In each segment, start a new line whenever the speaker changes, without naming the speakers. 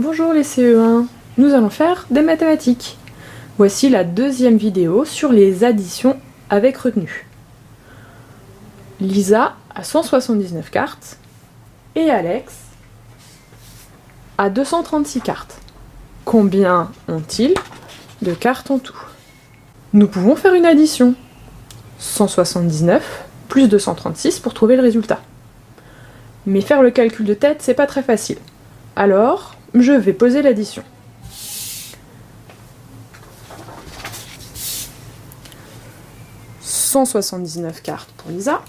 Bonjour les CE1, nous allons faire des mathématiques. Voici la deuxième vidéo sur les additions avec retenue. Lisa a 179 cartes et Alex a 236 cartes. Combien ont-ils de cartes en tout? Nous pouvons faire une addition. 179 plus 236 pour trouver le résultat. Mais faire le calcul de tête, c'est pas très facile. Alors, je vais poser l'addition. « 179 cartes pour Lisa.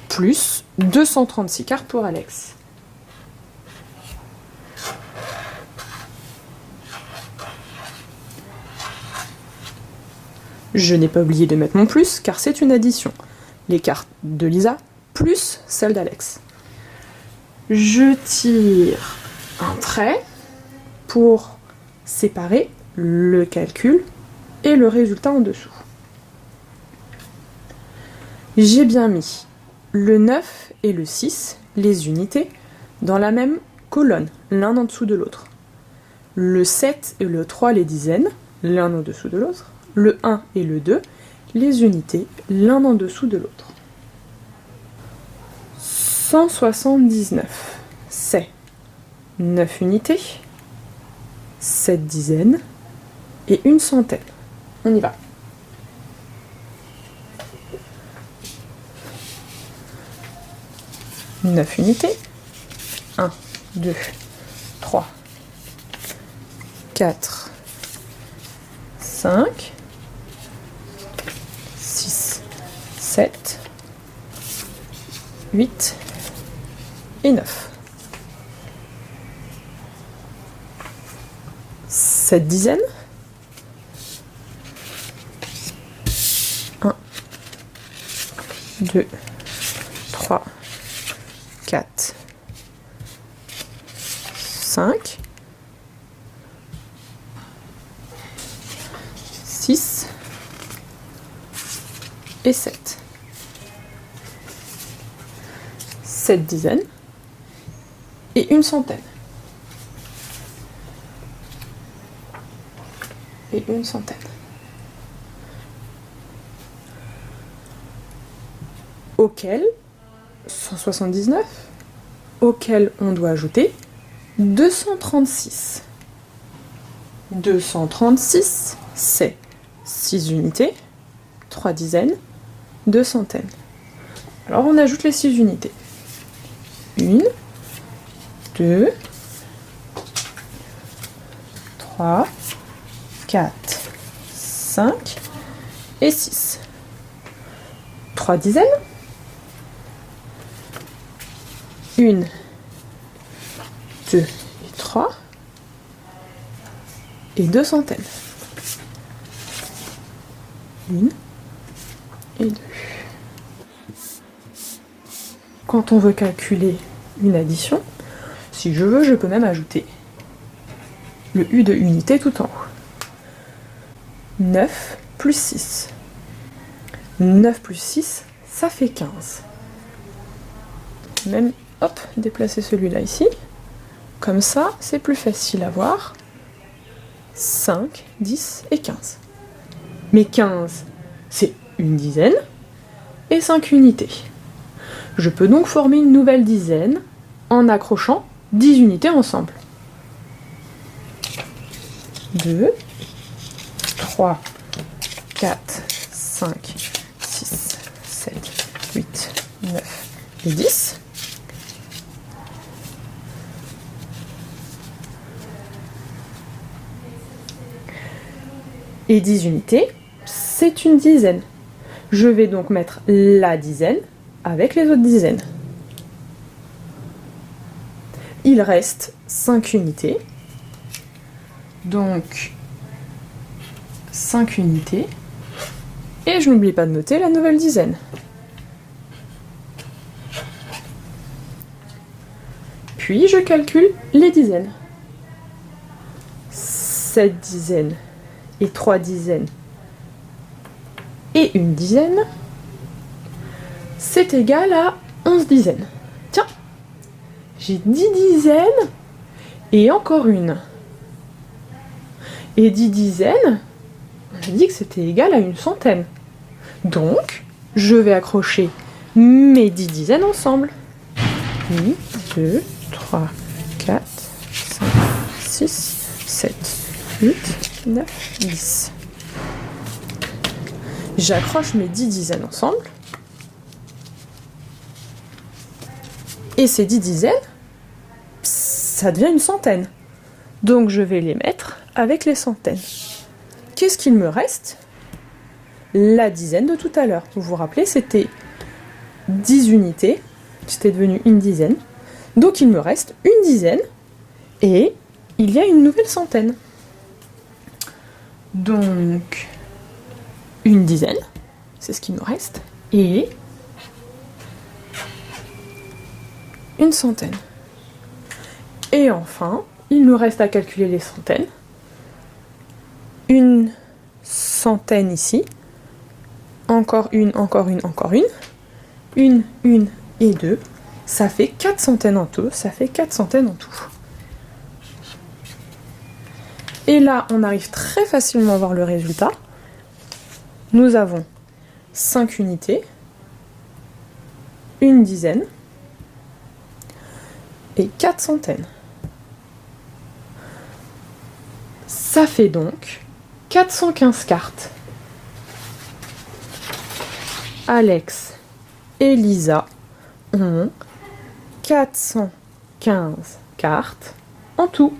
Plus 236 cartes pour Alex. Je n'ai pas oublié de mettre mon plus, car c'est une addition. Les cartes de Lisa, plus celles d'Alex. Je tire un trait pour séparer le calcul et le résultat en dessous. J'ai bien mis le 9 et le 6, les unités, dans la même colonne, l'un en dessous de l'autre. Le 7 et le 3, les dizaines, l'un en dessous de l'autre. Le 1 et le 2, les unités, l'un en dessous de l'autre. 179, c'est 9 unités, 7 dizaines et une centaine. On y va. « 9 unités, 1, 2, 3, 4, 5, 6, 7, 8 et 9. 7 dizaines. 1, 2, 3, 4, 5, 6 et 7. 7 dizaines et une centaine. Et une centaine. Auquel 179, auquel on doit ajouter 236. 236, c'est 6 unités, 3 dizaines, 2 centaines. Alors on ajoute les 6 unités. 1, 2, 3, 4, 5 et 6. 3 dizaines. 1, 2 et 3. Et 2 centaines. 1 et 2. Quand on veut calculer une addition, si je veux, je peux même ajouter le U de unité tout en haut. 9 plus 6. 9 plus 6, ça fait 15. Même, hop, déplacer celui-là ici. Comme ça, c'est plus facile à voir. 5, 10 et 15. Mais 15, c'est une dizaine et 5 unités. Je peux donc former une nouvelle dizaine en accrochant 10 unités ensemble. 2, 3, 4, 5, 6, 7, 8, 9 et 10. Et 10 unités, c'est une dizaine. Je vais donc mettre la dizaine avec les autres dizaines. Il reste 5 unités. Donc, 5 unités. Et je n'oublie pas de noter la nouvelle dizaine. Puis, je calcule les dizaines. 7 dizaines et 3 dizaines et une dizaine, c'est égal à 11 dizaines. Tiens, j'ai 10 dizaines et encore une. Et 10 dizaines, on a dit que c'était égal à une centaine. Donc, je vais accrocher mes 10 dizaines ensemble. 1, 2, 3, 4, 5, 6, 7, 8, 9, 10. J'accroche mes 10 dizaines ensemble. Et ces 10 dizaines, ça devient une centaine. Donc je vais les mettre avec les centaines. Qu'est-ce qu'il me reste? La dizaine de tout à l'heure. Vous vous rappelez, c'était 10 unités. C'était devenu une dizaine. Donc il me reste une dizaine. Et il y a une nouvelle centaine. Donc, une dizaine, c'est ce qui me reste. Et une centaine. Et enfin, il nous reste à calculer les centaines. Une centaine ici. Encore une, encore une, encore une. Une et deux. Ça fait 4 centaines en tout. Ça fait 4 centaines en tout. Et là, on arrive très facilement à voir le résultat. Nous avons 5 unités, une dizaine et 4 centaines. Ça fait donc 415 cartes. Alex et Lisa ont 415 cartes en tout.